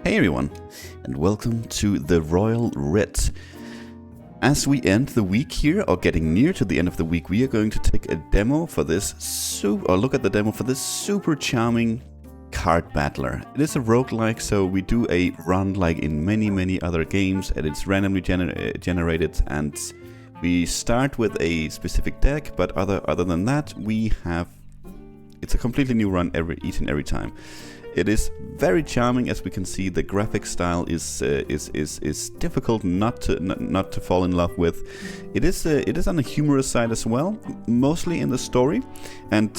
Hey everyone, and welcome to the Royal Writ. As we end the week here, or getting near to the end of the week, we are going to take a demo for this look at the demo for this super charming card battler. It is a roguelike, so we do a run like in many other games, and it's randomly generated, and we start with a specific deck, but other than that, it's a completely new run each and every time. It is very charming, as we can see. The graphic style is difficult not to fall in love with. It is on the humorous side as well, mostly in the story, and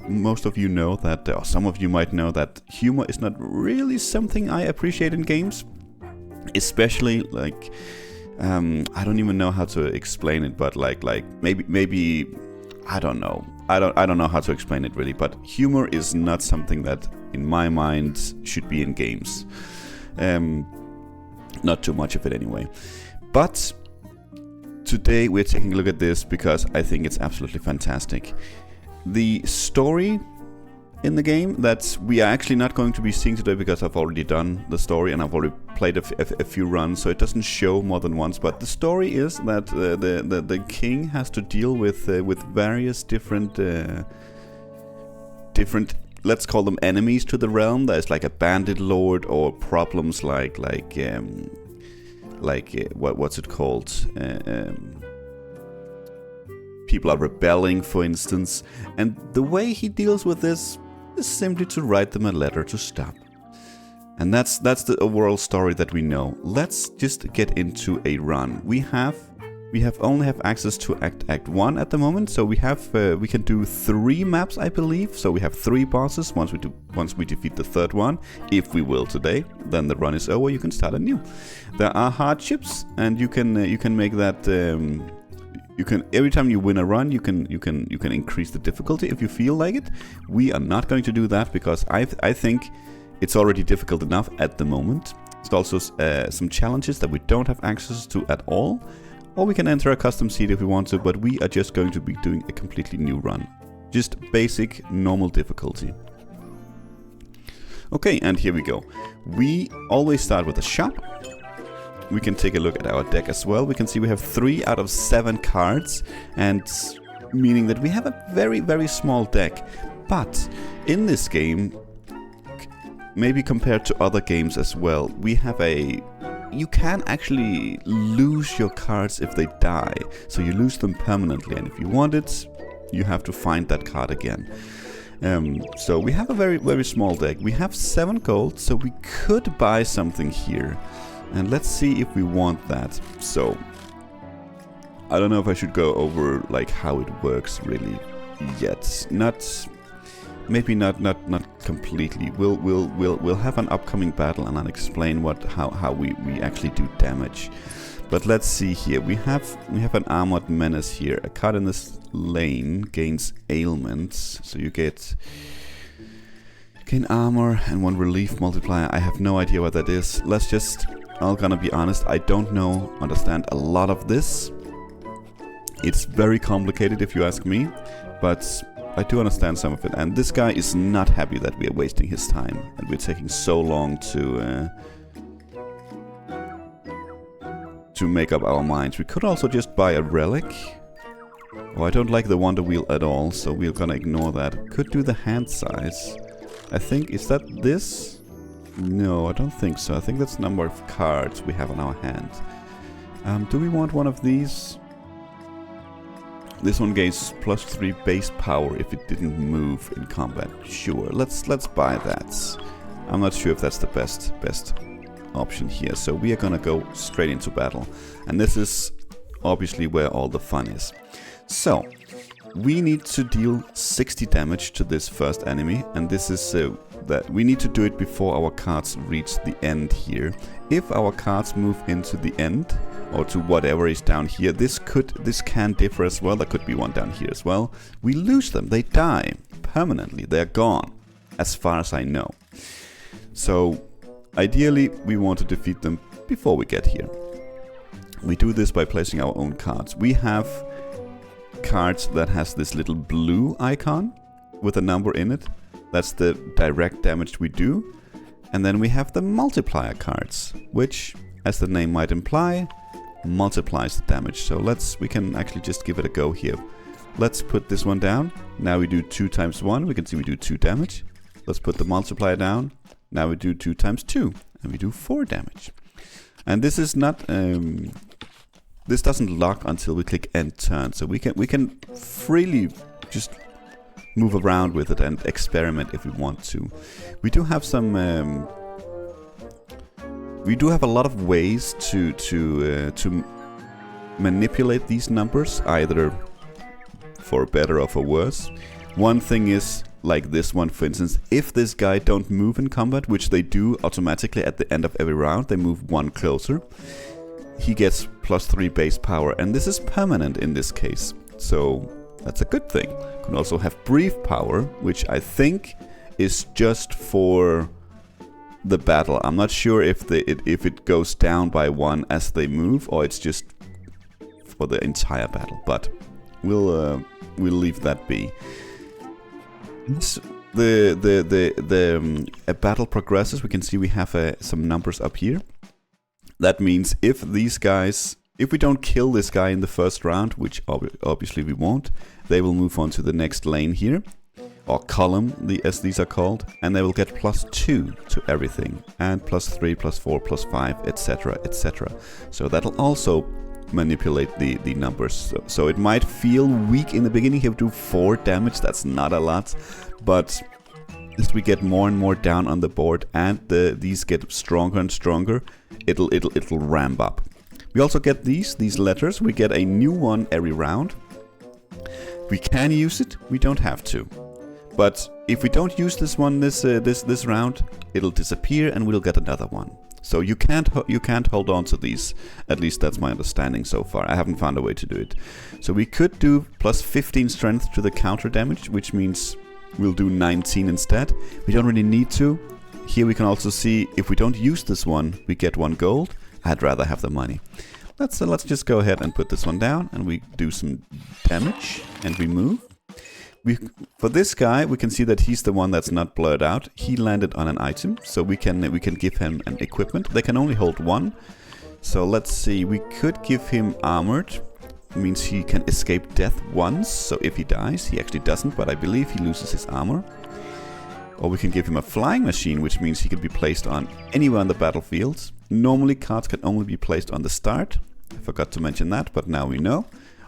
most of you know that, or some of you might know that humor is not really something I appreciate in games, especially like I don't even know how to explain it, but like maybe I don't know. I don't know how to explain it really, but humor is not something that, in my mind, should be in games. Not too much of it anyway. But today we're taking a look at this because I think it's absolutely fantastic. The story in the game that we are actually not going to be seeing today, because I've already done the story and I've already played a few runs, so it doesn't show more than once. But the story is that the king has to deal with various different let's call them enemies to the realm. There's like a bandit lord, or problems like what's it called? People are rebelling, for instance, and the way he deals with this is simply to write them a letter to stop. And that's the overall story that we know. Let's just get into a run. We only have access to Act 1 at the moment, so we can do 3 maps, I believe. So we have 3 bosses. Once we defeat the 3rd one, if we will today, then the run is over. You can start anew. There are hardships, and you can make that. You can, every time you win a run, you can increase the difficulty if you feel like it. We are not going to do that because I think it's already difficult enough at the moment. There's also some challenges that we don't have access to at all, or we can enter a custom seed if we want to. But we are just going to be doing a completely new run, just basic normal difficulty. Okay, and here we go. We always start with a shop. We can take a look at our deck as well. We can see we have 3 out of 7 cards, and meaning that we have a very small deck. But in this game, maybe compared to other games as well, you can actually lose your cards if they die. So you lose them permanently, and if you want it, you have to find that card again. So we have a very small deck. We have 7 gold, so we could buy something here. And let's see if we want that. So I don't know if I should go over like how it works really yet. Maybe not completely. We'll have an upcoming battle, and I'll explain how we actually do damage. But let's see here. We have an armored menace here. A card in this lane gains ailments, so you gain armor and 1 relief multiplier. I have no idea what that is. I'm gonna be honest, I don't understand a lot of this. It's very complicated if you ask me, but I do understand some of it. And this guy is not happy that we are wasting his time and we're taking so long to make up our minds. We could also just buy a relic. Oh, I don't like the wonder wheel at all, so we're gonna ignore that. Could do the hand size. I think, is that this? No, I don't think so. I think that's the number of cards we have on our hand. Do we want one of these? This one gains +3 base power if it didn't move in combat. Sure, let's buy that. I'm not sure if that's the best option here. So we are gonna go straight into battle, and this is obviously where all the fun is. So we need to deal 60 damage to this first enemy, and this is that we need to do it before our cards reach the end here. If our cards move into the end, or to whatever is down here, this can differ as well. There could be one down here as well. We lose them. They die permanently. They're gone, as far as I know. So ideally, we want to defeat them before we get here. We do this by placing our own cards. We have cards that has this little blue icon with a number in it. That's the direct damage we do. And then we have the multiplier cards, which, as the name might imply, multiplies the damage. So we can actually just give it a go here. Let's put this one down. Now we do 2 times 1. We can see we do 2 damage. Let's put the multiplier down. Now we do 2 times 2. And we do 4 damage. And this is not... this doesn't lock until we click end turn. So we can freely just move around with it and experiment if we want to. We do have some... we do have a lot of ways to manipulate these numbers, either for better or for worse. One thing is, like this one for instance, if this guy don't move in combat, which they do automatically at the end of every round, they move 1 closer, he gets +3 base power, and this is permanent in this case. So that's a good thing. You can also have brief power, which I think is just for the battle. I'm not sure if it goes down by 1 as they move, or it's just for the entire battle. But we'll leave that be. A battle progresses. We can see we have some numbers up here. That means if we don't kill this guy in the first round, which obviously we won't, they will move on to the next lane here, or column, as these are called, and they will get +2 to everything, and +3, +4, +5, etc., etc. So that'll also manipulate the numbers. So it might feel weak in the beginning. He'll do 4 damage. That's not a lot, but as we get more and more down on the board, and these get stronger and stronger, it'll ramp up. We also get these letters. We get a new one every round. We can use it. We don't have to. But if we don't use this one this round, it'll disappear and we'll get another one. So you can't hold on to these. At least that's my understanding so far. I haven't found a way to do it. So we could do +15 strength to the counter damage, which means we'll do 19 instead. We don't really need to. Here we can also see if we don't use this one, we get 1 gold. I'd rather have the money. Let's just go ahead and put this one down, and we do some damage, and we move. For this guy, we can see that he's the one that's not blurred out. He landed on an item, so we can give him an equipment. They can only hold 1. So let's see, we could give him armored. It means he can escape death once, so if he dies, he actually doesn't, but I believe he loses his armor. Or we can give him a flying machine, which means he can be placed on anywhere on the battlefield. Normally cards can only be placed on the start. I forgot to mention that, but now we know.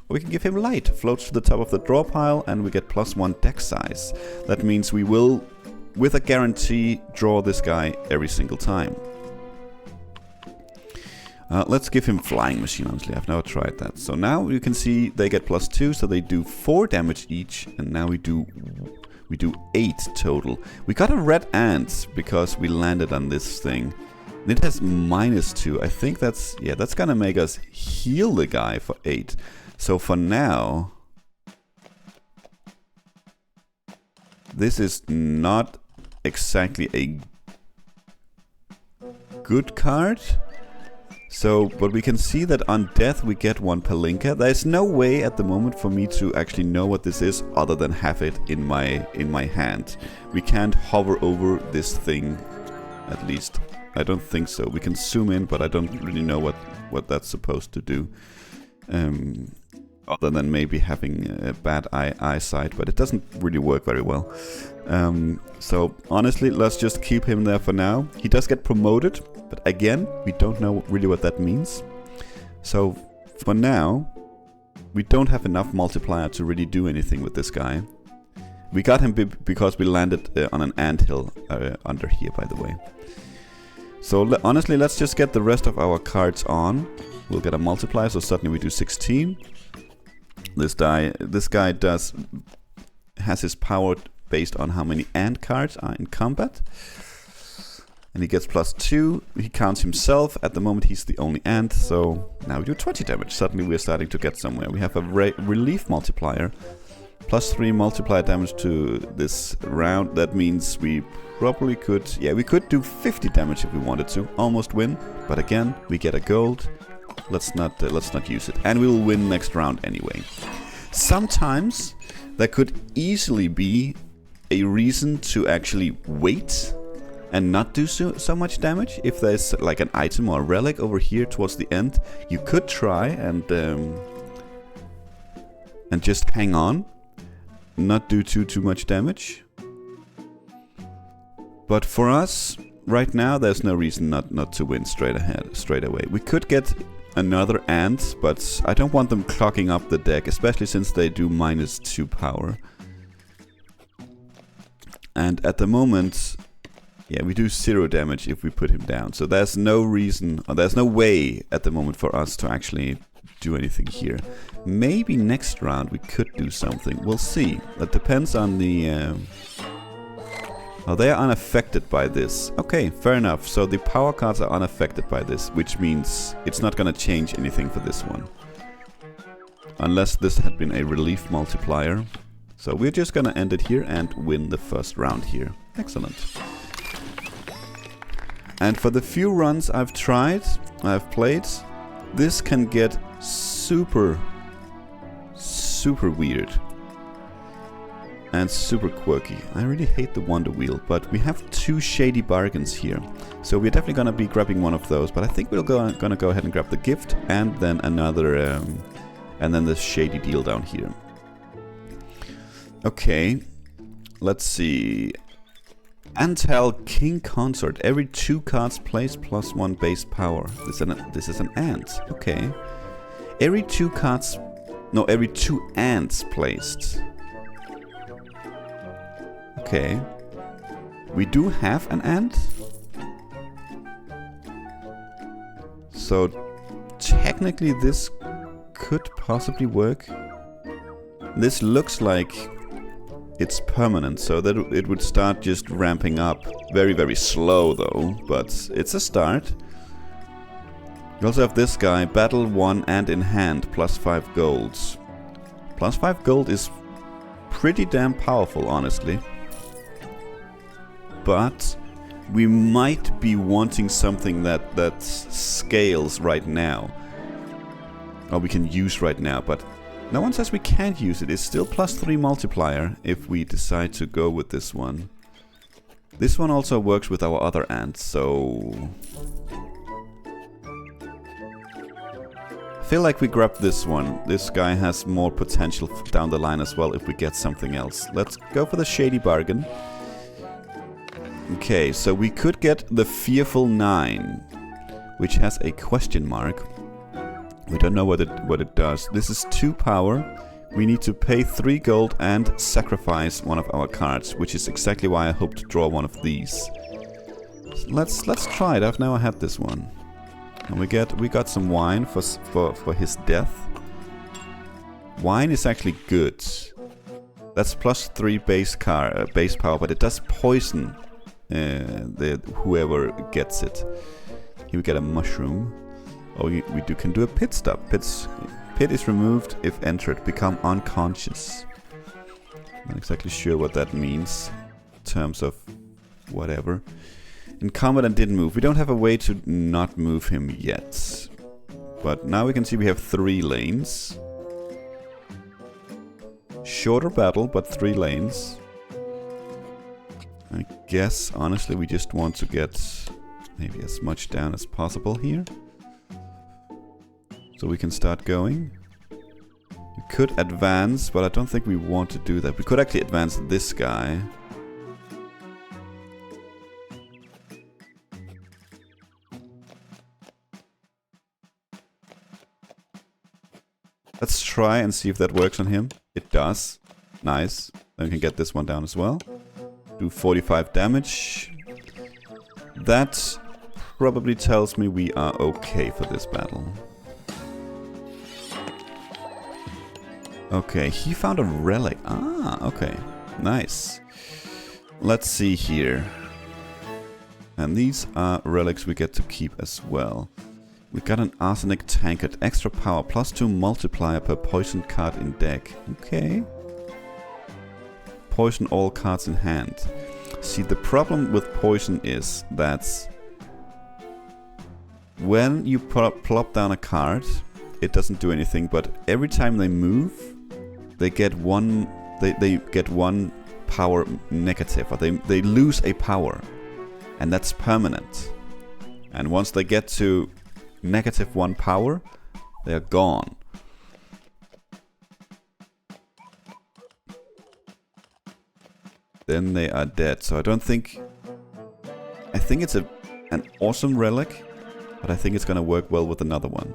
Or we can give him light, floats to the top of the draw pile, and we get +1 deck size. That means we will, with a guarantee, draw this guy every single time. Let's give him flying machine, honestly. I've never tried that. So now you can see they get +2, so they do 4 damage each, and now we do 8 total. We got a red ant because we landed on this thing. It has -2. I think that's gonna make us heal the guy for 8. So for now, this is not exactly a good card. So, but we can see that on death we get 1 palinka. There's no way at the moment for me to actually know what this is other than have it in my hand. We can't hover over this thing, at least. I don't think so. We can zoom in, but I don't really know what that's supposed to do. Other than maybe having a bad eyesight, but it doesn't really work very well. So honestly, let's just keep him there for now. He does get promoted, but again, we don't know really what that means. So for now, we don't have enough multiplier to really do anything with this guy. We got him because we landed on an anthill under here, by the way. So honestly, let's just get the rest of our cards on. We'll get a multiplier, so suddenly we do 16. This guy has his power based on how many ant cards are in combat. And he gets +2. He counts himself. At the moment he's the only ant, so now we do 20 damage. Suddenly we're starting to get somewhere. We have a relief multiplier. +3 multiplier damage to this round. That means we probably could... Yeah, we could do 50 damage if we wanted to. Almost win. But again, we get a gold. Let's not use it. And we will win next round anyway. Sometimes there could easily be a reason to actually wait and not do so much damage. If there's like an item or a relic over here towards the end, you could try and just hang on, not do too much damage. But for us, right now, there's no reason not to win straight away. We could get another ant, but I don't want them clogging up the deck, especially since they do -2 power. And at the moment, yeah, we do 0 damage if we put him down. So there's no reason, or there's no way at the moment for us to actually do anything here. Maybe next round we could do something. We'll see. That depends on the... Oh, they are unaffected by this. Okay, fair enough. So the power cards are unaffected by this, which means it's not going to change anything for this one. Unless this had been a relief multiplier. So we're just going to end it here and win the first round here. Excellent. And for the few runs I've played, this can get super weird. And super quirky. I really hate the Wonder Wheel, but we have 2 shady bargains here. So we're definitely gonna be grabbing one of those, but I think we're gonna go ahead and grab the gift and then another, and then the shady deal down here. Okay, let's see. Antal King Consort. Every 2 cards placed +1 base power. This is an ant. Okay. Every 2 cards... No, every 2 ants placed. Okay. We do have an ant. So technically this could possibly work. This looks like it's permanent, so that it would start just ramping up. Very, very slow though, but it's a start. We also have this guy, battle 1 and in hand, +5 golds. +5 gold is pretty damn powerful, honestly. But we might be wanting something that scales right now. Or we can use right now, but no one says we can't use it. It's still +3 multiplier if we decide to go with this one. This one also works with our other ants, so... I feel like we grab this one. This guy has more potential down the line as well if we get something else. Let's go for the shady bargain. Okay, so we could get the Fearful 9, which has a question mark. We don't know what it does. This is 2 power. We need to pay 3 gold and sacrifice one of our cards, which is exactly why I hope to draw one of these. Let's try it. I've never had this one. And we got some wine for his death. Wine is actually good. That's +3 base power, but it does poison whoever gets it. Here we get a mushroom. Oh, can do a pit stop. Pit is removed if entered. Become unconscious. Not exactly sure what that means in terms of whatever. In combat and didn't move. We don't have a way to not move him yet. But now we can see we have 3 lanes. Shorter battle, but 3 lanes. I guess, honestly, we just want to get maybe as much down as possible here. So we can start going. We could advance, but I don't think we want to do that. We could actually advance this guy. Let's try and see if that works on him. It does. Nice. Then we can get this one down as well. Do 45 damage. That probably tells me we are okay for this battle. Okay, he found a relic. Ah, okay. Nice. Let's see here. And these are relics we get to keep as well. We got an arsenic tankard. Extra power. +2 multiplier per poison card in deck. Okay. Poison all cards in hand. See, the problem with poison is that when you plop down a card, it doesn't do anything, but every time they move, they get one power negative, or they lose a power. And that's permanent. And once they get to -1 power, they're gone. Then they are dead. So I don't think... I think it's an awesome relic, but I think it's gonna work well with another one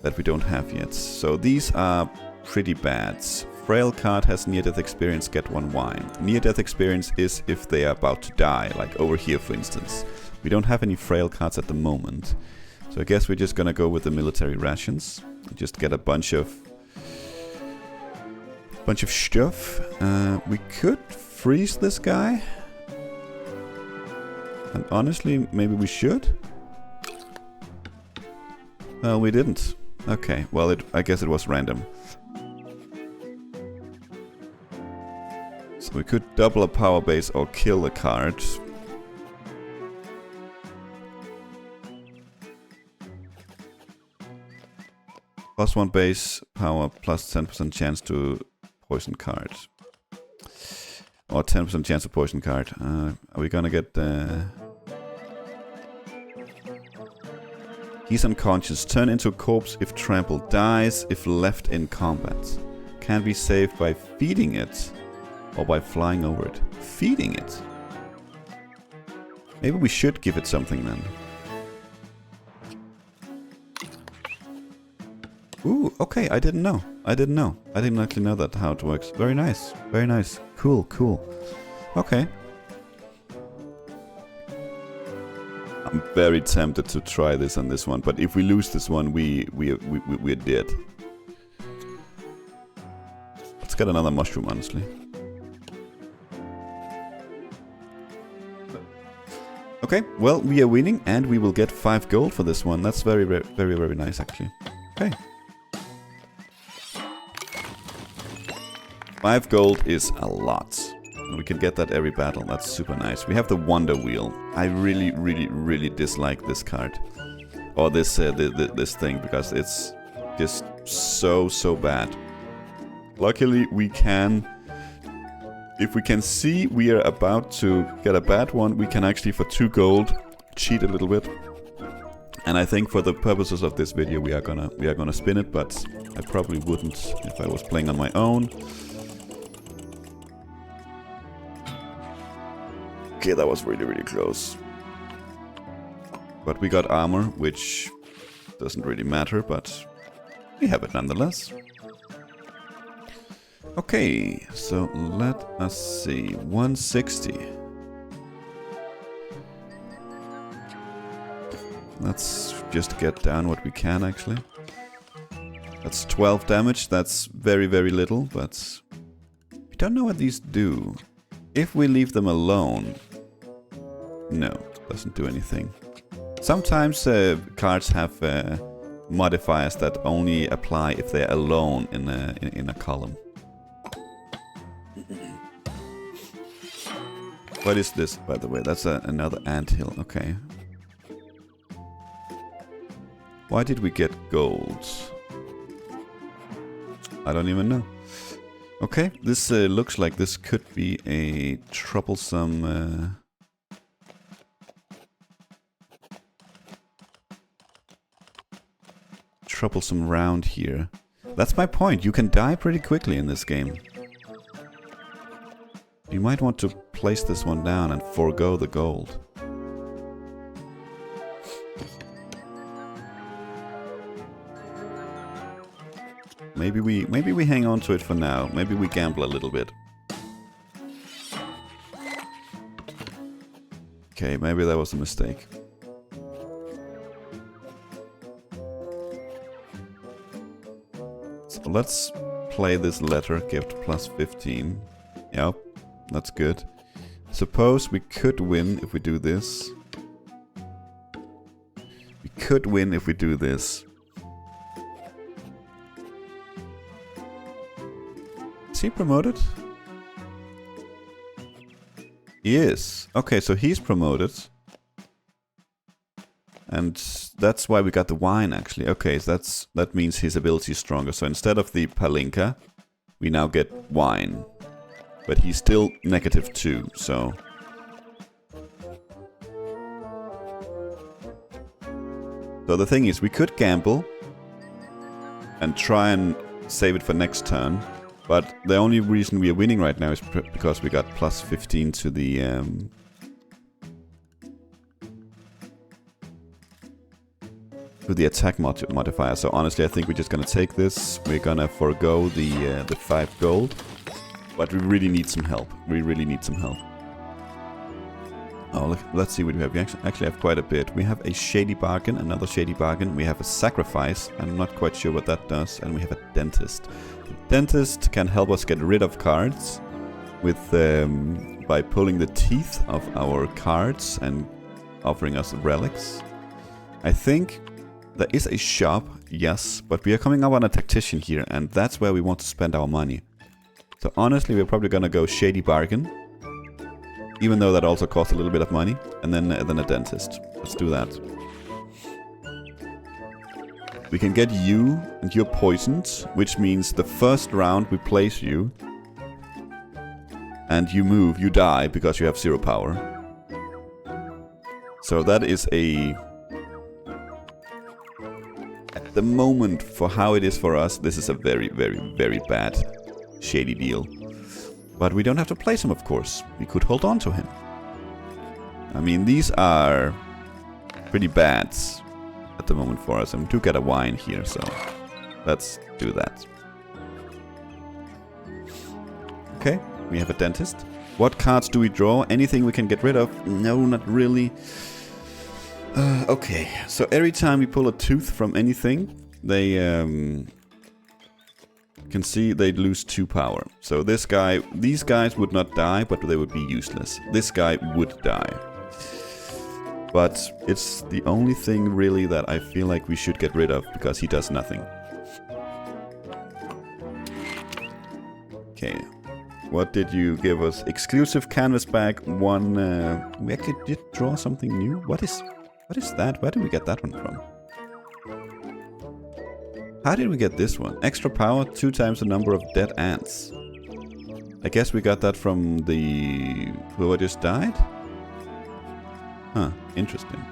that we don't have yet. So these are pretty bad. Frail card has near-death experience, get 1 wine. Near-death experience is if they are about to die, like over here for instance. We don't have any frail cards at the moment. So I guess we're just gonna go with the military rations. Just get a bunch of stuff. We could freeze this guy. And honestly, maybe we should? Well, we didn't. Okay, well, I guess it was random. So we could double a power base or kill the card. +1 base power, plus 10% chance to poison card. Or 10% chance to poison card. Are we gonna get... He's unconscious. Turn into a corpse if trampled. Dies if left in combat. Can be saved by feeding it. Or by flying over it. Feeding it? Maybe we should give it something then. Ooh, okay, I didn't know. I didn't actually know that how it works. Very nice. Very nice. Cool, cool. Okay. I'm very tempted to try this on this one, but if we lose this one, we're dead. Let's get another mushroom, honestly. Okay, well, we are winning, and we will get 5 gold for this one. That's very, very nice, actually. Okay. 5 gold is a lot. We can get that every battle. That's super nice. We have the Wonder Wheel. I really dislike this card. Or this this thing, because it's just so bad. Luckily, we can... If we can see we are about to get a bad one, we can actually, for 2 gold, cheat a little bit. And I think for the purposes of this video, we are gonna spin it, but I probably wouldn't if I was playing on my own. Okay, that was really close. But we got armor, which doesn't really matter, but we have it nonetheless. Okay, so let us see. 160. Let's just get down what we can, actually. That's 12 damage. That's very little, but we don't know what these do. If we leave them alone... No, doesn't do anything. Sometimes cards have modifiers that only apply if they're alone in a column. What is this, by the way? That's another anthill. Okay. Why did we get gold? I don't even know. Okay, this looks like this could be a troublesome... troublesome round here. That's my point. You can die pretty quickly in this game. You might want to place this one down and forego the gold. Maybe we hang on to it for now. Maybe we gamble a little bit. Okay, maybe that was a mistake. So let's play this letter, gift plus 15. Yep, that's good. Suppose we could win if we do this. We could win if we do this. Is he promoted? He is. Okay, so he's promoted. And that's why we got the wine, actually. Okay, so that means his ability is stronger. So instead of the palinka, we now get wine. But he's still -2, so... So the thing is, we could gamble and try and save it for next turn. But the only reason we are winning right now is because we got plus 15 to the... attack modifier. So honestly, I think we're just gonna take this. We're gonna forego the 5 gold. But we really need some help. We really need some help. Oh, look, let's see what we have. We actually have quite a bit. We have a Shady Bargain, another Shady Bargain. We have a Sacrifice. I'm not quite sure what that does. And we have a Dentist. The Dentist can help us get rid of cards with by pulling the teeth of our cards and offering us relics. I think there is a shop, yes, but we are coming up on a Tactician here, and that's where we want to spend our money. So honestly, we're probably gonna go Shady Bargain. Even though that also costs a little bit of money. And then a Dentist. Let's do that. We can get you, and you're poisoned. Which means the first round we place you. And you move, you die, because you have 0 power. So that is a... At the moment, for how it is for us, this is a very, very, very bad shady deal. But we don't have to place him, of course. We could hold on to him. I mean, these are pretty bad at the moment for us. And we do get a wine here, so let's do that. Okay, we have a Dentist. What cards do we draw? Anything we can get rid of? No, not really. Okay, so every time we pull a tooth from anything, they... can see they lose 2 power. So this guy, these guys would not die, but they would be useless. This guy would die. But it's the only thing really that I feel like we should get rid of, because he does nothing. Okay. What did you give us? Exclusive canvas bag, 1... we could just draw something new? What is that? Where did we get that one from? How did we get this one? Extra power, 2 times the number of dead ants. I guess we got that from the... who just died? Huh, interesting.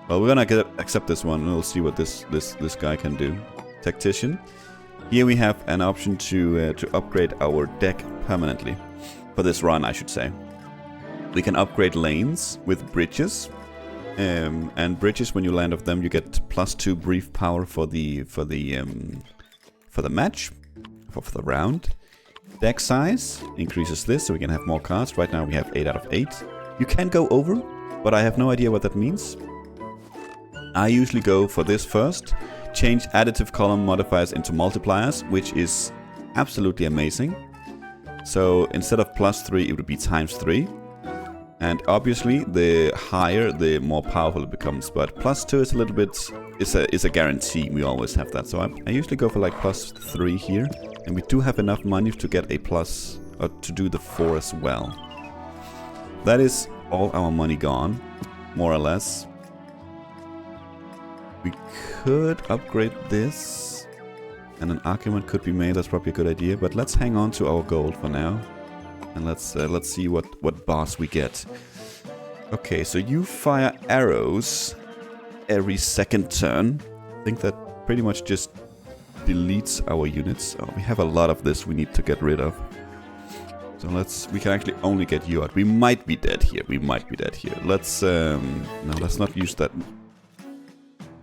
Well, we're gonna accept this one and we'll see what this guy can do. Tactician. Here we have an option to upgrade our deck permanently. For this run, I should say. We can upgrade lanes with bridges. And bridges, when you land off them, you get +2 brief power for the match, for the round. Deck size increases this, so we can have more cards. Right now we have 8 out of 8. You can go over, but I have no idea what that means. I usually go for this first. Change additive column modifiers into multipliers, which is absolutely amazing. So instead of +3, it would be ×3. And obviously, the higher, the more powerful it becomes. But +2 is a little bit... is a guarantee. We always have that. So I usually go for like +3 here. And we do have enough money to get a plus... or to do the 4 as well. That is all our money gone. More or less. We could upgrade this. And an argument could be made. That's probably a good idea. But let's hang on to our gold for now. And let's see what boss we get. Okay, so you fire arrows every second turn. I think that pretty much just deletes our units. Oh, we have a lot of this we need to get rid of. So we can actually only get you out. We might be dead here. We might be dead here. Let's no, let's not use that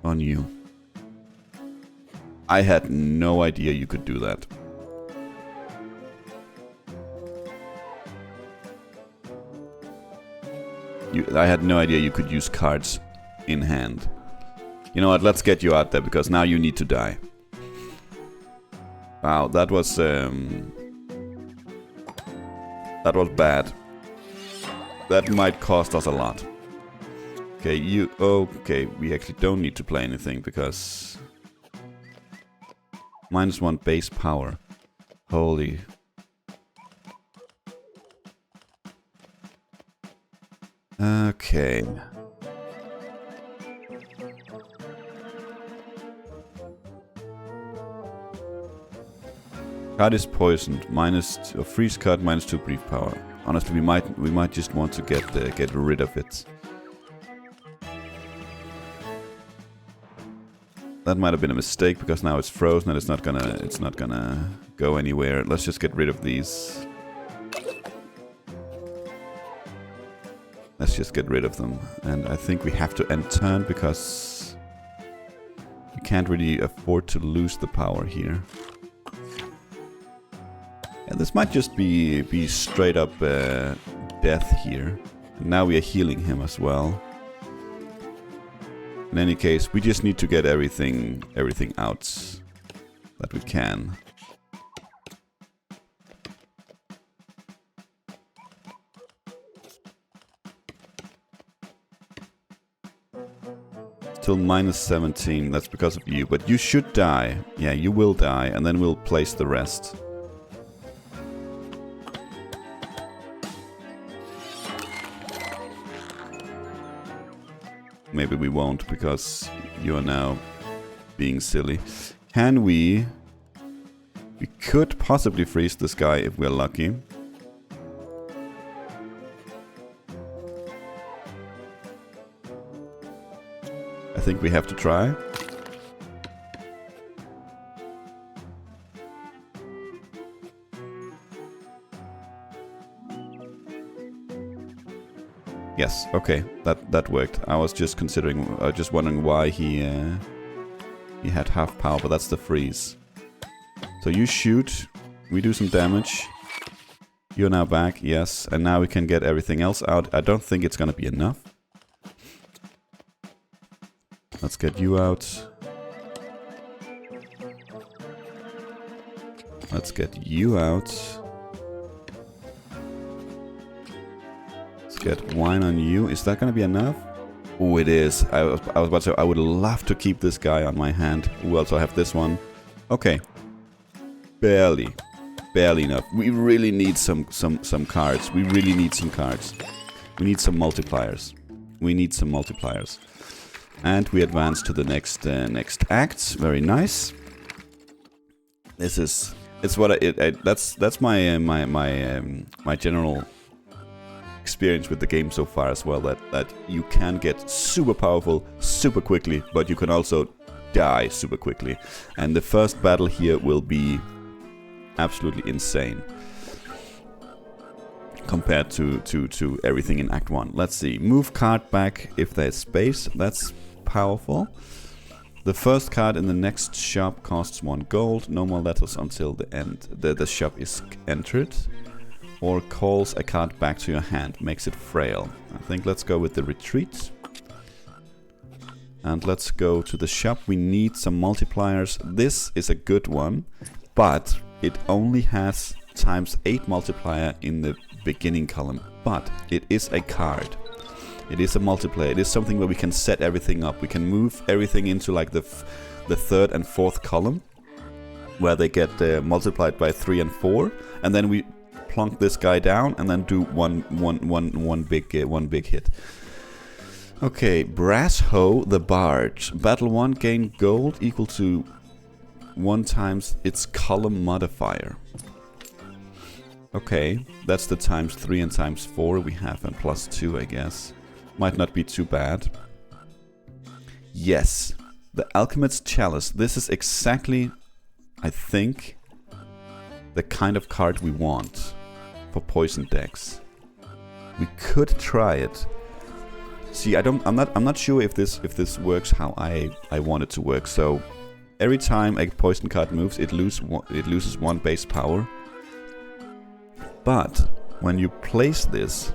on you. I had no idea you could do that. I had no idea you could use cards in hand. You know what, let's get you out there, because now you need to die. Wow, that was bad. That might cost us a lot. Okay, okay, we actually don't need to play anything, because... -1 base power. Holy... Okay. Card is poisoned. Freeze card, -2 brief power. Honestly, we might just want to get rid of it. That might have been a mistake because now it's frozen and it's not gonna go anywhere. Let's just get rid of these. Let's just get rid of them. And I think we have to end turn because we can't really afford to lose the power here. And this might just be straight up death here. And now we are healing him as well. In any case, we just need to get everything out that we can. Till minus 17, that's because of you. But you should die. Yeah, you will die, and then we'll place the rest. Maybe we won't, because you are now being silly. Can we... We could possibly freeze this guy if we're lucky. I think we have to try. Yes, okay, that worked. I was just considering, just wondering why he had half power, but that's the freeze. So you shoot, we do some damage. You're now back, yes, and now we can get everything else out. I don't think it's gonna be enough. Let's get you out. Let's get you out. Get wine on you. Is that gonna be enough? Oh, it is. I was about to say, I would love to keep this guy on my hand. Who else? I have this one. Okay. Barely enough. We really need some cards. We really need some cards. We need some multipliers. We need some multipliers. And we advance to the next act. Very nice. This is. It's what that's my my general experience with the game so far as well, that you can get super powerful super quickly, but you can also die super quickly. And the first battle here will be absolutely insane compared to everything in Act 1. Let's see. Move card back if there's space. That's powerful. The first card in the next shop costs 1 gold. No more letters until the end. The shop is entered. Or calls a card back to your hand, makes it frail. I think let's go with the retreat. And let's go to the shop. We need some multipliers. This is a good one, but it only has ×8 multiplier in the beginning column. But it is a card. It is a multiplier. It is something where we can set everything up. We can move everything into like the third and fourth column, where they get multiplied by 3 and 4, and then we plunk this guy down and then do one big hit. Okay, Brass Hoe the Bard. Battle 1, gain gold equal to 1 times its column modifier. Okay, that's the ×3 and ×4 we have, and +2 I guess. Might not be too bad. Yes, the Alchemist's Chalice. This is exactly, I think, the kind of card we want for poison decks. We could try it. See, I'm not sure if this works how I want it to work. So every time a poison card moves, it loses 1 base power. But when you place this,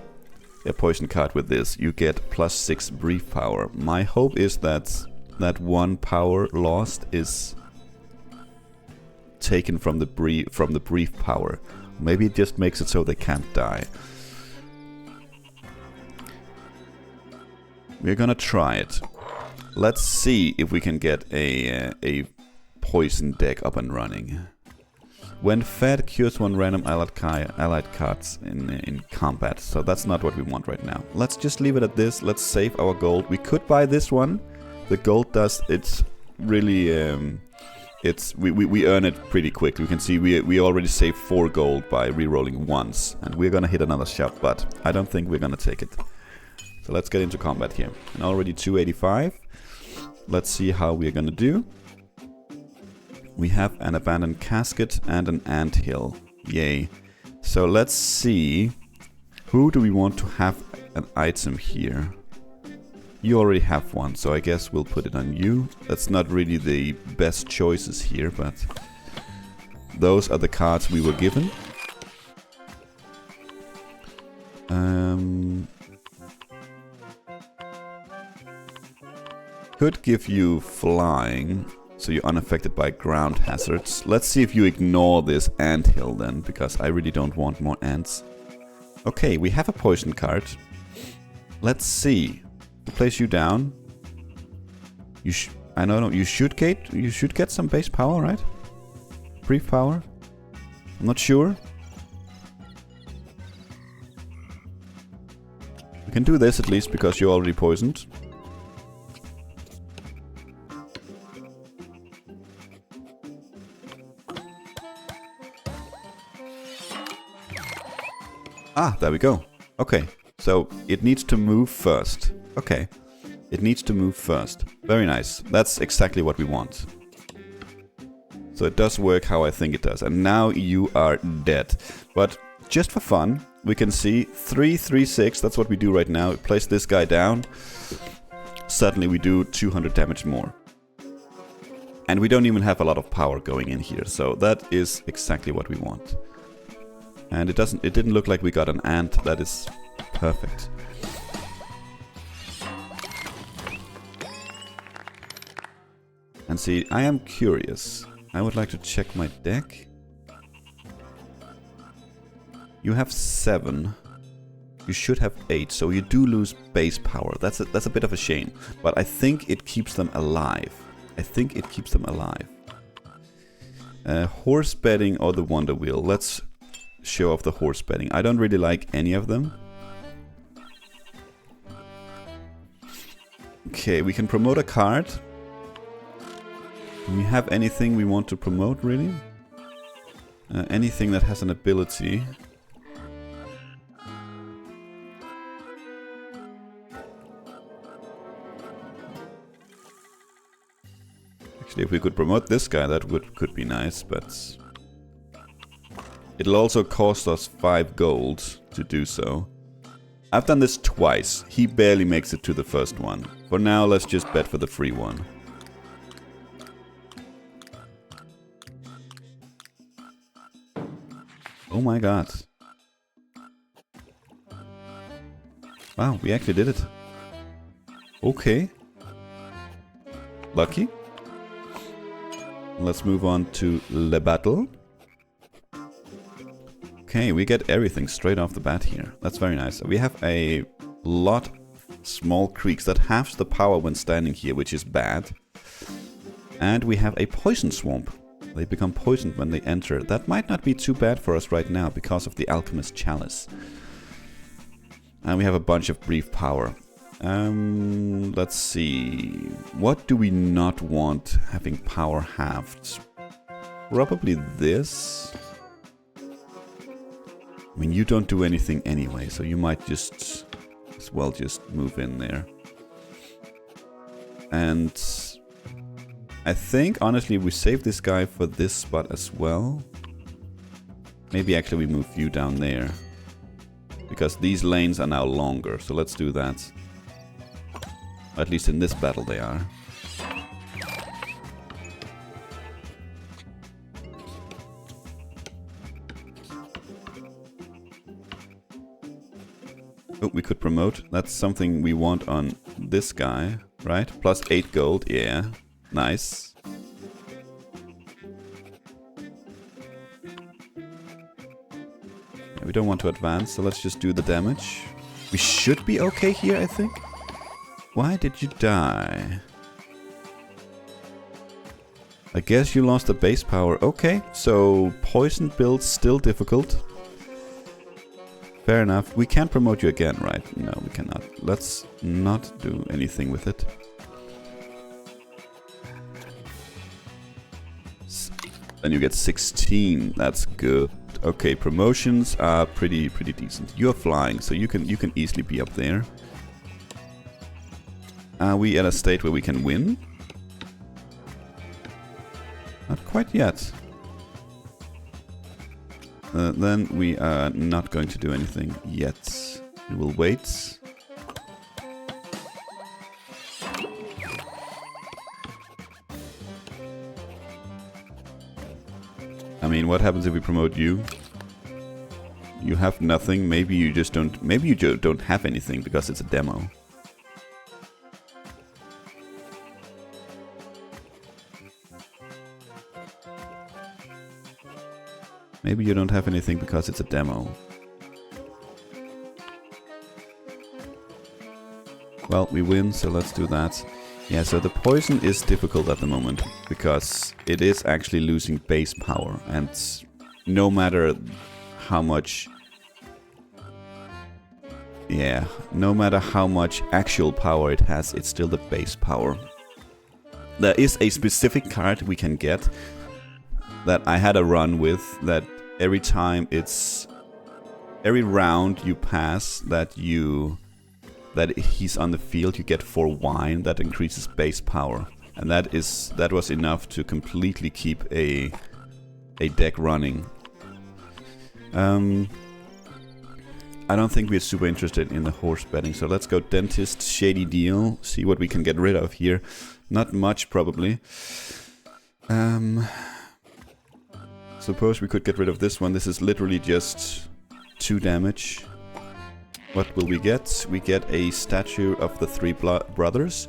a poison card with this, you get +6 brief power. My hope is that 1 power lost is taken from the brief power. Maybe it just makes it so they can't die. We're gonna try it. Let's see if we can get a poison deck up and running. When fed, cures 1 random allied cards in combat. So that's not what we want right now. Let's just leave it at this. Let's save our gold. We could buy this one. The gold does, it's really we earn it pretty quick. We can see we already saved 4 gold by re-rolling once, and we're gonna hit another shop, but I don't think we're gonna take it. So let's get into combat here. And already 285. Let's see how we're gonna do. We have an abandoned casket and an anthill. Yay. So let's see. Who do we want to have an item here? You already have one, so I guess we'll put it on you. That's not really the best choices here, but those are the cards we were given. Could give you flying, so you're unaffected by ground hazards. Let's see if you ignore this anthill then, because I really don't want more ants. Okay, we have a poison card. Let's see. To place you down. I don't know. You should get some base power, right? Brief power. I'm not sure. We can do this at least because you're already poisoned. Ah, there we go. Okay, so it needs to move first. Okay, it needs to move first. Very nice. That's exactly what we want. So it does work how I think it does. And now you are dead. But just for fun, we can see 3, 3, 6. That's what we do right now. Place this guy down. Suddenly we do 200 damage more. And we don't even have a lot of power going in here. So that is exactly what we want. And it didn't look like we got an ant. That is perfect. And see, I am curious. I would like to check my deck. You have 7. You should have 8, so you do lose base power. That's a bit of a shame. But I think it keeps them alive. Horse betting or the Wonder Wheel. Let's show off the horse betting. I don't really like any of them. Okay, we can promote a card. Do we have anything we want to promote, really? Anything that has an ability. Actually, if we could promote this guy, that could be nice, but it'll also cost us 5 gold to do so. I've done this twice. He barely makes it to the first one. For now, let's just bet for the free one. Oh my god. Wow, we actually did it. Okay. Lucky. Let's move on to Le Battle. Okay, we get everything straight off the bat here. That's very nice. We have a lot of small creeks that halves the power when standing here, which is bad. And we have a poison swamp. They become poisoned when they enter. That might not be too bad for us right now because of the Alchemist Chalice. And we have a bunch of brief power. Let's see. What do we not want having power halved? Probably this. I mean, you don't do anything anyway, so you might just as well just move in there. And I think, honestly, we save this guy for this spot as well. Maybe actually we move you down there. Because these lanes are now longer, so let's do that. At least in this battle they are. Oh, we could promote. That's something we want on this guy, right? Plus 8 gold, yeah. Nice. Yeah, we don't want to advance, so let's just do the damage. We should be okay here, I think. Why did you die? I guess you lost the base power. Okay, so poison build's still difficult. Fair enough. We can't promote you again, right? No, we cannot. Let's not do anything with it. Then you get 16. That's good. Okay, promotions are pretty decent. You're flying, so you can easily be up there. Are we at a state where we can win? Not quite yet. Then we are not going to do anything yet. We will wait. I mean, what happens if we promote you? You have nothing. Maybe you just don't. Maybe you don't have anything because it's a demo. Maybe you don't have anything because it's a demo. Well, we win, so let's do that. Yeah, so the poison is difficult at the moment because it is actually losing base power, and no matter how much... Yeah, no matter how much actual power it has, it's still the base power. There is a specific card we can get that I had a run with, that every time it's... Every round you pass that he's on the field, you get 4 wine that increases base power. And that was enough to completely keep a deck running. I don't think we're super interested in the horse betting, so let's go dentist, shady deal, see what we can get rid of here. Not much, probably. Suppose we could get rid of this one. This is literally just 2 damage. What will we get? We get a statue of the 3 brothers.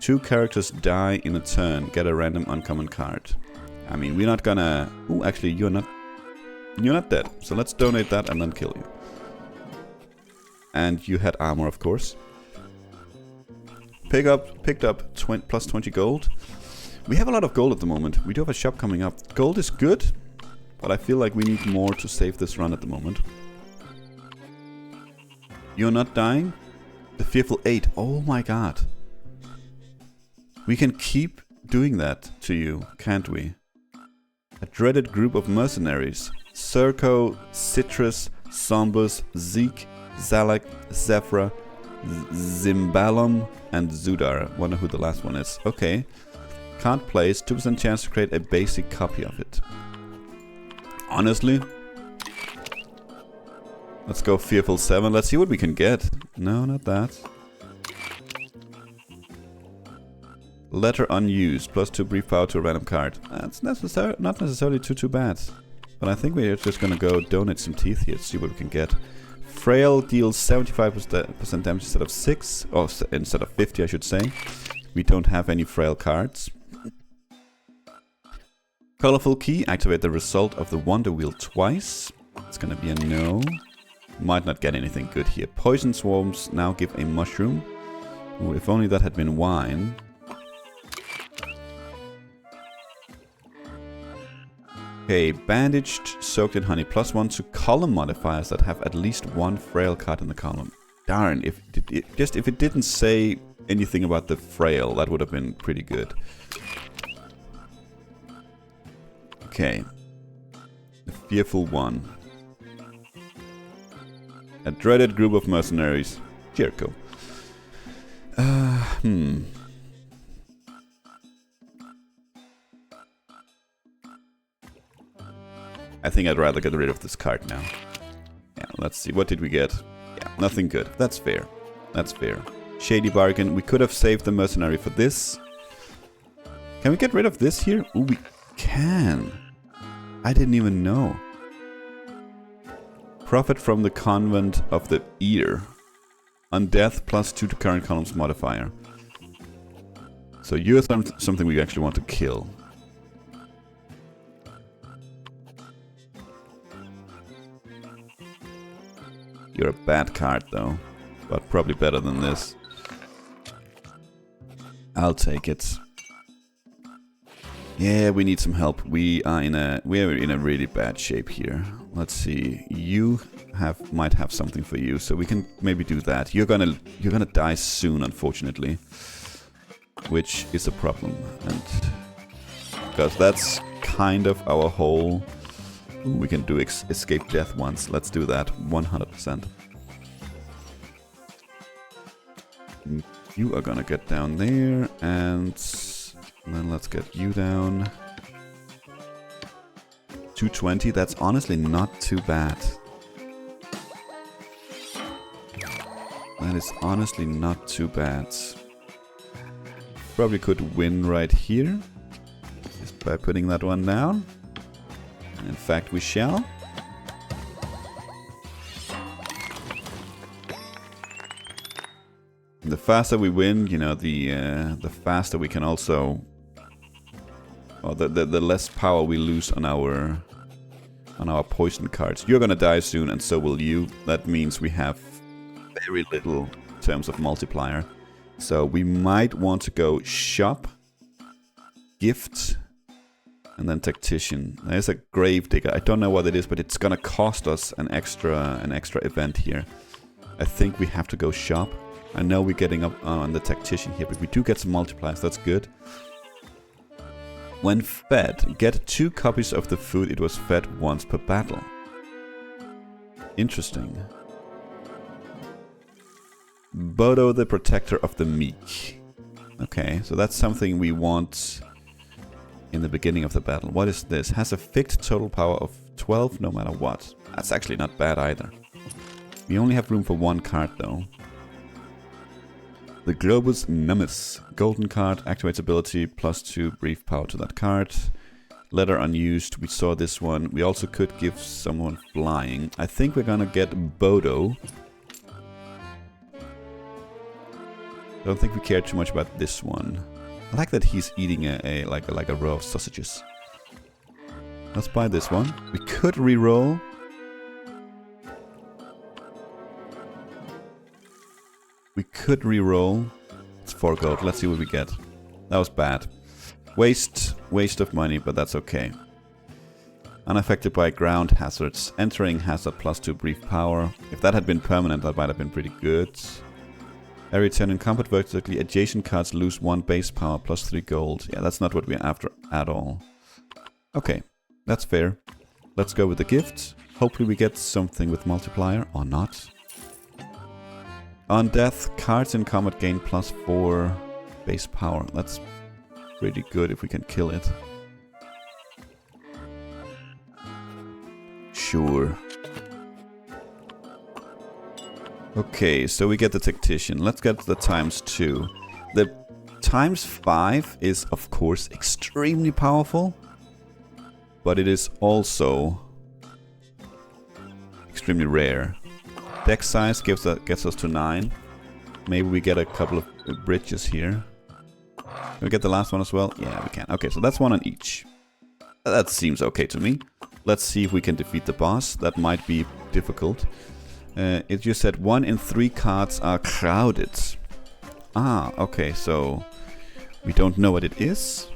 2 characters die in a turn. Get a random uncommon card. I mean, we're not gonna... Ooh, actually, you're not dead. So let's donate that and then kill you. And you had armor, of course. Picked up plus 20 gold. We have a lot of gold at the moment. We do have a shop coming up. Gold is good, but I feel like we need more to save this run at the moment. You're not dying? The Fearful 8. Oh my god. We can keep doing that to you, can't we? A dreaded group of mercenaries. Serco, Citrus, Sombus, Zeke, Zalak, Zephra, Zimbalum, and Zudar. Wonder who the last one is. Okay. Can't place. 2% chance to create a basic copy of it. Honestly, let's go Fearful 7. Let's see what we can get. No, not that. Letter unused. Plus 2 brief power to a random card. That's not necessarily too bad. But I think we're just gonna go donate some teeth here to see what we can get. Frail deals 75% damage instead of 6. Or instead of 50, I should say. We don't have any frail cards. Colorful key. Activate the result of the Wonder Wheel twice. It's gonna be a no. Might not get anything good here. Poison swarms now give a mushroom. Ooh, if only that had been wine. Okay, bandaged, soaked in honey. Plus 1 to column modifiers that have at least 1 frail card in the column. Darn, if it didn't say anything about the frail, that would have been pretty good. Okay. The Fearful 1. A dreaded group of mercenaries. Jericho. I think I'd rather get rid of this card now. Yeah, let's see. What did we get? Yeah, nothing good. That's fair. That's fair. Shady bargain. We could have saved the mercenary for this. Can we get rid of this here? Ooh, we can. I didn't even know. Profit from the Convent of the Ear. On death, plus 2 to current columns modifier. So you're something we actually want to kill. You're a bad card though, but probably better than this. I'll take it. Yeah, we need some help. We're in a really bad shape here. Let's see. You might have something for you, so we can maybe do that. You're gonna die soon, unfortunately, which is a problem, and because that's kind of our whole. Ooh, we can do escape death once. Let's do that 100%. You are gonna get down there, and then let's get you down. 220, that's honestly not too bad. That is honestly not too bad. Probably could win right here. Just by putting that one down. And in fact we shall. And the faster we win, you know, the faster we can also... Or the less power we lose on our poison cards. You're gonna die soon and so will you. That means we have very little in terms of multiplier. So we might want to go shop, gift, and then tactician. There's a grave digger. I don't know what it is, but it's gonna cost us an extra event here. I think we have to go shop. I know we're getting up on the tactician here, but we do get some multipliers. That's good. When fed, get 2 copies of the food it was fed once per battle. Interesting. Bodo, the protector of the meek. Okay, so that's something we want in the beginning of the battle. What is this? Has a fixed total power of 12 no matter what. That's actually not bad either. We only have room for 1 card though. The Globus Nummus. Golden card, activates ability, +2 brief power to that card. Letter unused, we saw this one. We also could give someone flying. I think we're gonna get Bodo. Don't think we care too much about this one. I like that he's eating like a row of sausages. Let's buy this one. We could reroll. We could reroll. It's 4 gold. Let's see what we get. That was bad. Waste of money, but that's okay. Unaffected by ground hazards. Entering hazard +2 brief power. If that had been permanent, that might have been pretty good. Every turn in combat vertically adjacent cards lose 1 base power +3 gold. Yeah, that's not what we're after at all. Okay, that's fair. Let's go with the gift. Hopefully we get something with multiplier or not. On death, cards in combat gain +4 base power. That's pretty good if we can kill it. Sure. Okay, so we get the tactician. Let's get the ×2. The ×5 is of course extremely powerful, but it is also extremely rare. Deck size gets us to 9. Maybe we get a couple of bridges here. Can we get the last one as well? Yeah, we can. Okay, so that's 1 on each. That seems okay to me. Let's see if we can defeat the boss. That might be difficult. It just said 1 in 3 cards are crowded. Ah, okay, so we don't know what it is.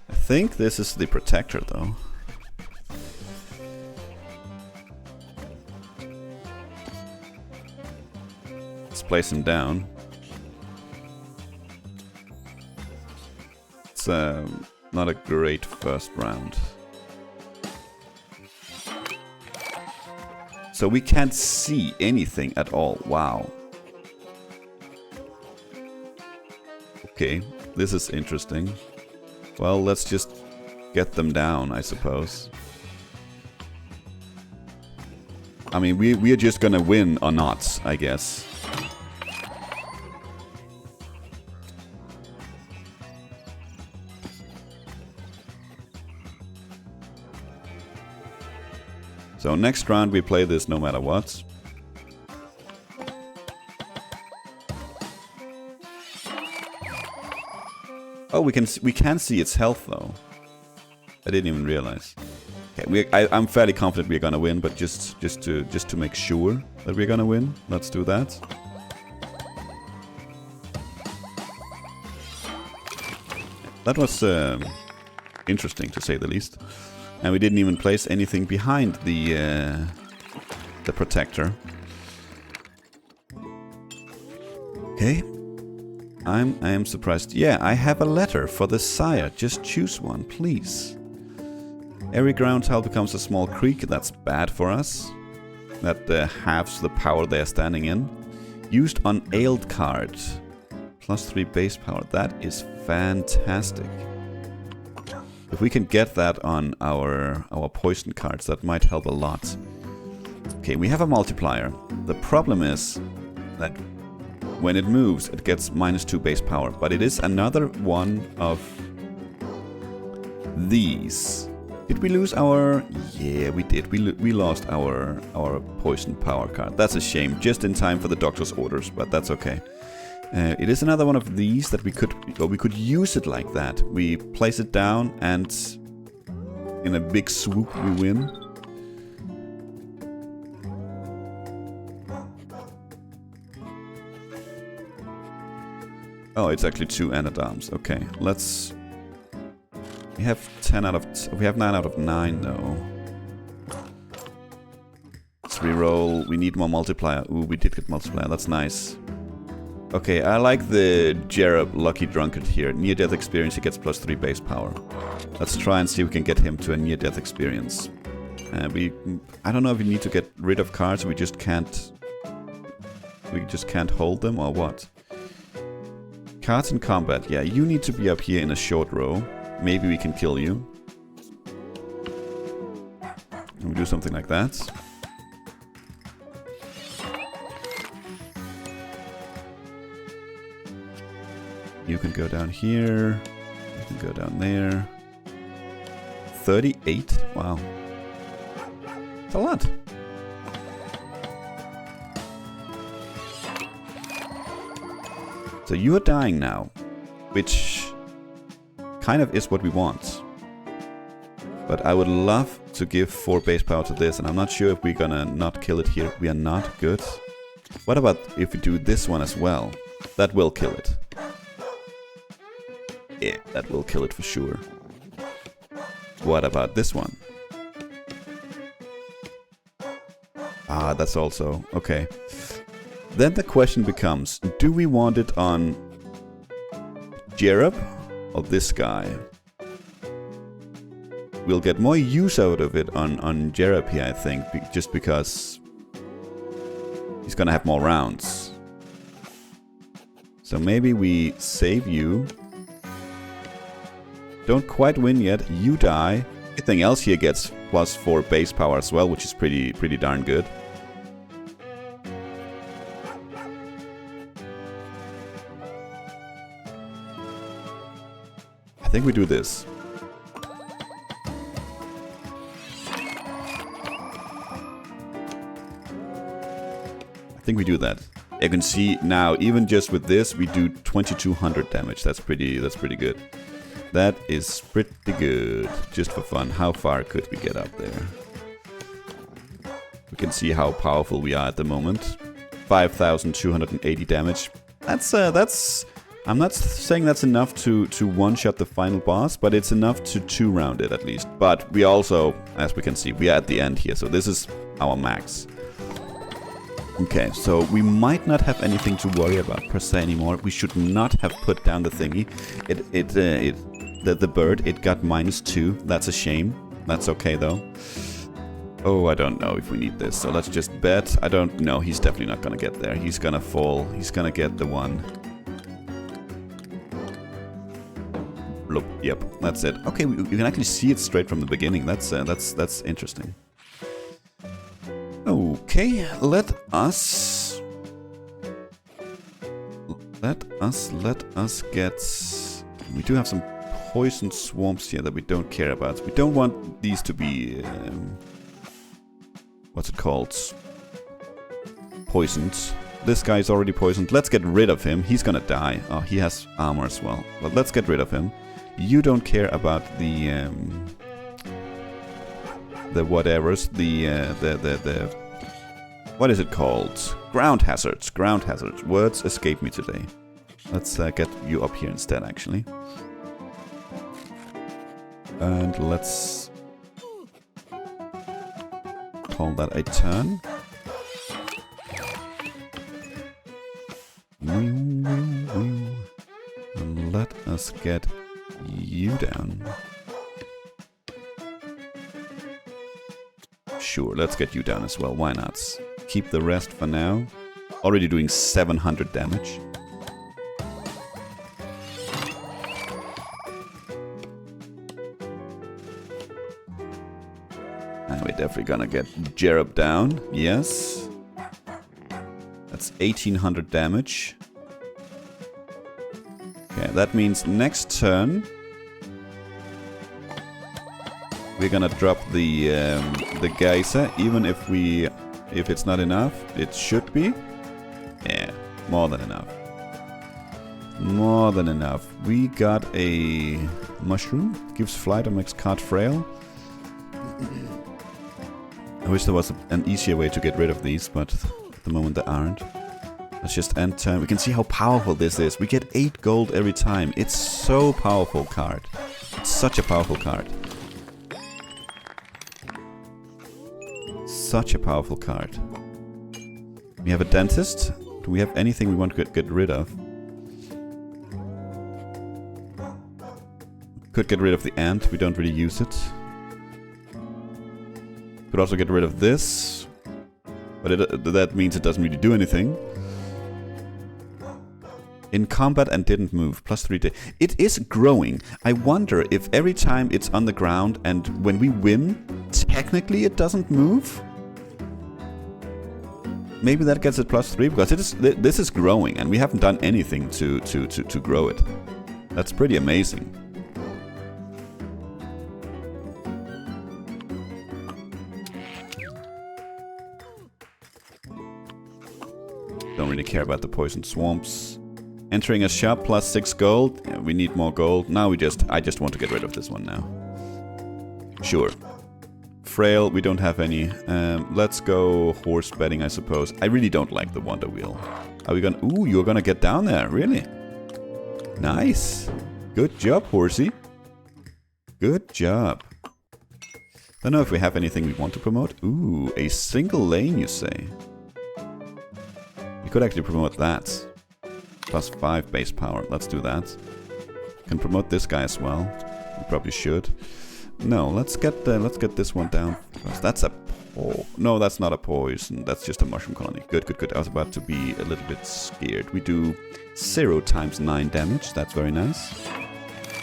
I think this is the protector though. Let's place him down. It's not a great first round. So we can't see anything at all. Wow. Okay, this is interesting. Well, let's just get them down, I suppose. I mean, we are just gonna win or not, I guess. So next round we play this no matter what. Oh, we can see its health though. I didn't even realize. Okay, I'm fairly confident we're gonna win, but just to make sure that we're gonna win, let's do that. That was interesting to say the least. And we didn't even place anything behind the protector. Okay. I am surprised. Yeah, I have a letter for the sire. Just choose one, please. Every ground tile becomes a small creek. That's bad for us. That halves the power they're standing in. Used on ailed cards. +3 base power. That is fantastic. If we can get that on our poison cards, that might help a lot. Okay, we have a multiplier. The problem is that when it moves, it gets -2 base power. But it is another one of these. Did we lose our... Yeah, we did. We lost our poison power card. That's a shame. Just in time for the doctor's orders, but that's okay. It is another one of these that we could use it like that. We place it down and in a big swoop we win. Oh, it's actually 2 anadarms. Okay, let's... We have 10 out of... We have 9 out of 9 though. Let's reroll. We need more multiplier. Ooh, we did get multiplier. That's nice. Okay, I like the Jerub Lucky Drunkard here. Near-death experience, he gets +3 base power. Let's try and see if we can get him to a near-death experience. I don't know if we need to get rid of cards. We just can't hold them or what. Cards in combat. Yeah, you need to be up here in a short row. Maybe we can kill you. We'll do something like that. You can go down here. You can go down there. 38? Wow. It's a lot. So you are dying now, which kind of is what we want. But I would love to give 4 base power to this, and I'm not sure if we're gonna not kill it here. We are not good. What about if we do this one as well? That will kill it. Yeah, that will kill it for sure. What about this one? Ah, that's also... okay. Then the question becomes, do we want it on Jerub or this guy? We'll get more use out of it on Jerub here, I think, just because he's gonna have more rounds. So maybe we save you. Don't quite win yet, you die. Everything else here gets +4 base power as well, which is pretty darn good. I think we do this. I think we do that. You can see now, even just with this, we do 2200 damage. That's pretty good. That is pretty good. Just for fun, how far could we get up there? We can see how powerful we are at the moment. 5280 damage. That's... I'm not saying that's enough to one-shot the final boss, but it's enough to 2-round it at least. But we also, as we can see, we are at the end here, so this is our max. Okay, so we might not have anything to worry about per se anymore. We should not have put down the thingy. The bird, it got -2. That's a shame. That's okay though. Oh, I don't know if we need this, so let's just bet. I don't know. He's definitely not gonna get there. He's gonna fall. He's gonna get the one. Yep, that's it. Okay, you can actually see it straight from the beginning. That's interesting. Okay, let us get... We do have some poison swarms here that we don't care about. We don't want these to be... what's it called? Poisoned. This guy is already poisoned. Let's get rid of him. He's gonna die. Oh, he has armor as well. But let's get rid of him. You don't care about the whatevers, the what is it called? Ground hazards. Ground hazards. Words escape me today. Let's get you up here instead, actually. And let's call that a turn. And let us get you down. Sure, let's get you down as well. Why not? Keep the rest for now. Already doing 700 damage. And we're definitely gonna get Jerub down. Yes. That's 1800 damage. Okay, that means next turn we're gonna drop the geyser, even if it's not enough. It should be. Yeah, more than enough. More than enough. We got a mushroom. Gives flight or makes card frail. I wish there was an easier way to get rid of these, but at the moment there aren't. Let's just end turn. We can see how powerful this is. We get 8 gold every time. It's so powerful card. It's such a powerful card. Such a powerful card. We have a dentist. Do we have anything we want to get rid of? Could get rid of the ant. We don't really use it. Could also get rid of this. But that means it doesn't really do anything. In combat and didn't move. +3 day. It is growing. I wonder if every time it's on the ground and when we win, technically it doesn't move? Maybe that gets it +3 because this is growing and we haven't done anything to grow it. That's pretty amazing. Don't really care about the poison swamps. Entering a shop +6 gold. Yeah, we need more gold. Now I just want to get rid of this one now. Sure. Frail, we don't have any. Let's go horse betting, I suppose. I really don't like the Wonder Wheel. Are we gonna... Ooh, you're gonna get down there, really? Nice. Good job, horsey. Good job. Don't know if we have anything we want to promote. Ooh, a single lane, you say? We could actually promote that. +5 base power. Let's do that. Can promote this guy as well. We probably should. No, let's get this one down first. That's a no, that's not a poison. That's just a mushroom colony. Good, good, good. I was about to be a little bit scared. We do 0 × 9 damage. That's very nice.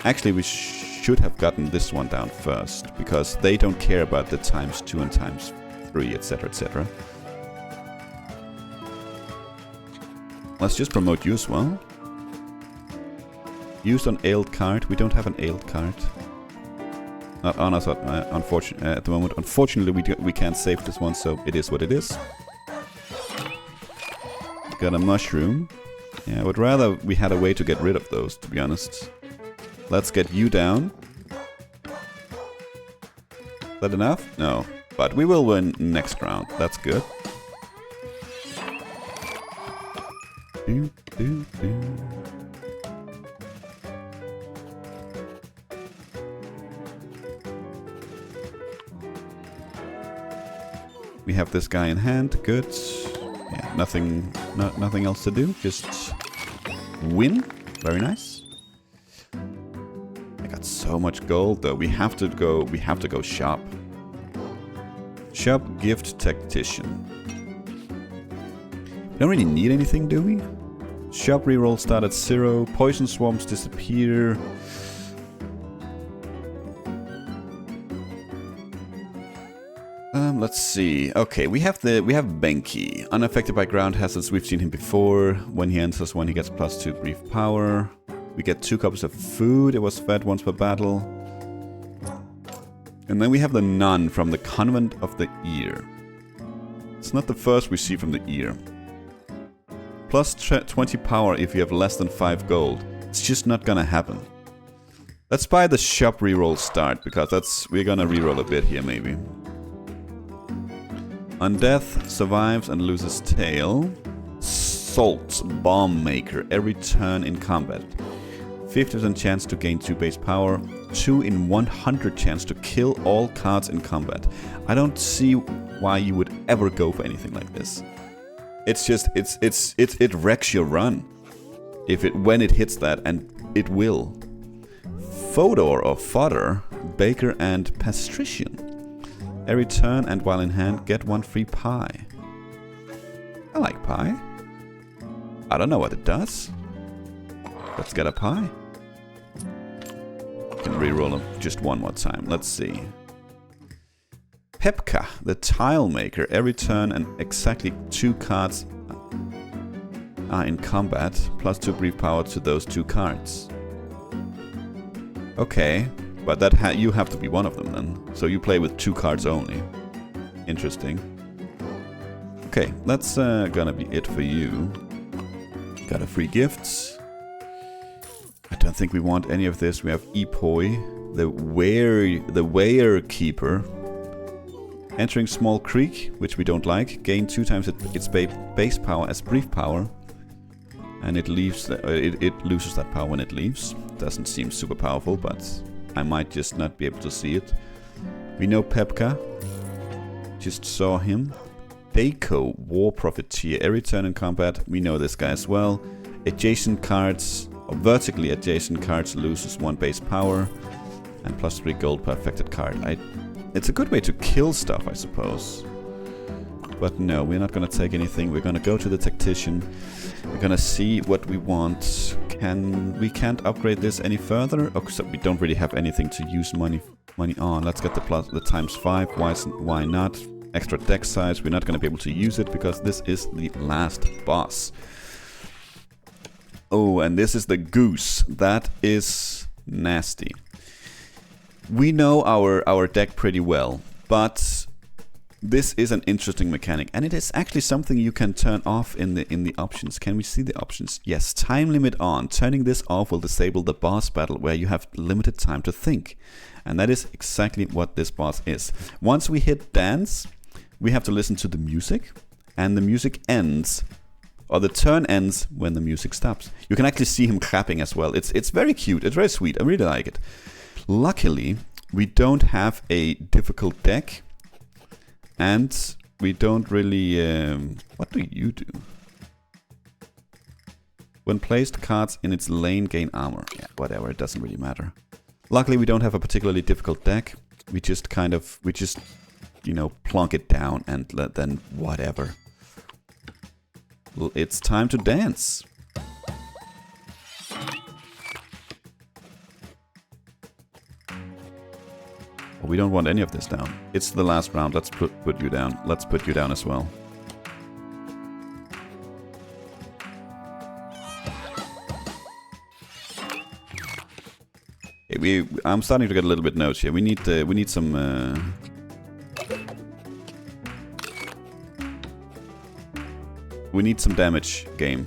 Actually, we should have gotten this one down first because they don't care about the ×2 and ×3, etc., etc. Let's just promote you as well. Used on ailed card. We don't have an ailed card. Not on us at the moment. Unfortunately, we can't save this one, so it is what it is. Got a mushroom. Yeah, I would rather we had a way to get rid of those, to be honest. Let's get you down. Is that enough? No. But we will win next round. That's good. We have this guy in hand. Good. Yeah, nothing else to do. Just win. Very nice. I got so much gold though. We have to go shop. Shop gift tactician. We don't really need anything, do we? Shop reroll start at 0. Poison swamps disappear. Let's see. Okay, we have Benki. Unaffected by ground hazards. We've seen him before. When he enters one, he gets +2 brief power. We get 2 cups of food. It was fed once per battle. And then we have the nun from the Convent of the Ear. It's not the first we see from the Ear. +20 power if you have less than 5 gold. It's just not gonna happen. Let's buy the shop reroll start, because we're gonna reroll a bit here maybe. On death, survives and loses tail. Salt bomb maker every turn in combat. 50% chance to gain 2 base power. 2 in 100 chance to kill all cards in combat. I don't see why you would ever go for anything like this. It's just it wrecks your run when it hits that, and it will. Fodor or fodder, baker and pastrician. Every turn and while in hand, get 1 free pie. I like pie. I don't know what it does. Let's get a pie. Can reroll them just one more time. Let's see. Pepka, the tile maker. Every turn and exactly 2 cards are in combat, plus 2 brief power to those 2 cards. Okay, but that you have to be one of them then. So you play with 2 cards only. Interesting. Okay, that's gonna be it for you. Got a free gift. I don't think we want any of this. We have Epoi, the Weir Keeper. Entering small creek, which we don't like. Gain 2 times its base power as brief power. And it leaves. It loses that power when it leaves. Doesn't seem super powerful, but I might just not be able to see it. We know Pepka. Just saw him. Daco, War Profiteer. Every turn in combat, we know this guy as well. Adjacent cards, or vertically adjacent cards, loses 1 base power. And plus 3 gold per affected card. It's a good way to kill stuff, I suppose. But no, we're not gonna take anything. We're gonna go to the tactician. We're gonna see what we want. We can't upgrade this any further. Oh, so we don't really have anything to use money on. Let's get the +5. Why not? Extra deck size. We're not gonna be able to use it because this is the last boss. Oh, and this is the goose. That is nasty. We know our deck pretty well, but this is an interesting mechanic, and it is actually something you can turn off in the options. Can we see the options? Yes, time limit on. Turning this off will disable the boss battle where you have limited time to think. And that is exactly what this boss is. Once we hit dance, we have to listen to the music, and the music ends, or the turn ends when the music stops. You can actually see him clapping as well. It's very cute. It's very sweet. I really like it. Luckily, we don't have a difficult deck, and we don't really... what do you do? When placed, cards in its lane gain armor. Yeah, whatever, it doesn't really matter. Luckily, we don't have a particularly difficult deck. We just you know, plonk it down and then whatever. Well, it's time to dance. We don't want any of this down. It's the last round. Let's put you down. Let's put you down as well. Okay, I'm starting to get a little bit notes here. We need some. We need some damage, game.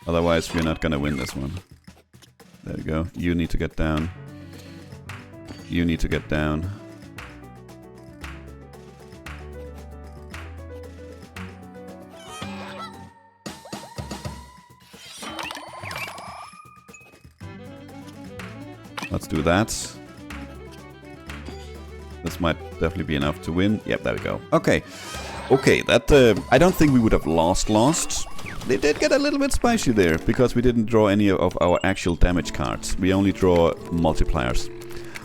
Otherwise, we're not gonna win this one. There we go. You need to get down. You need to get down. Let's do that. This might definitely be enough to win. Yep, there we go. Okay. Okay, that I don't think we would have lost. They did get a little bit spicy there, because we didn't draw any of our actual damage cards. We only draw multipliers.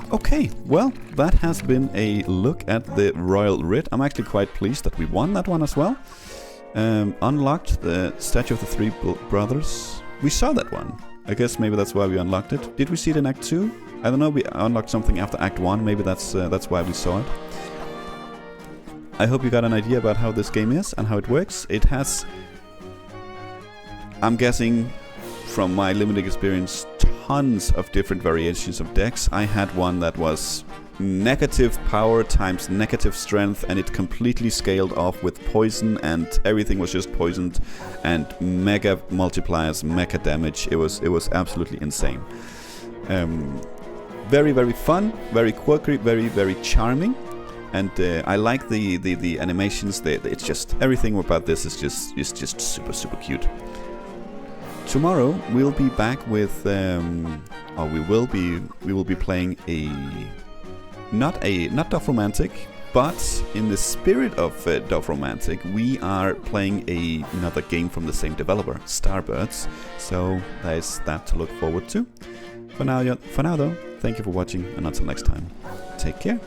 Okay, well, that has been a look at the Royal Writ. I'm actually quite pleased that we won that one as well. Unlocked the Statue of the Three Brothers. We saw that one. I guess maybe that's why we unlocked it. Did we see it in Act 2? I don't know, we unlocked something after Act 1. Maybe that's why we saw it. I hope you got an idea about how this game is and how it works. It has, I'm guessing, from my limited experience, tons of different variations of decks. I had one that was negative power times negative strength, and it completely scaled off with poison, and everything was just poisoned, and mega multipliers, mega damage. It was absolutely insane. Very, very fun, very quirky, very, very charming, and I like the animations. It's just everything about this is just super, super cute. Tomorrow we'll be back with, or we will be playing not Dofromantic, but in the spirit of Dofromantic, we are playing another game from the same developer, Starbirds. So there's that to look forward to. For now though, thank you for watching, and until next time, take care.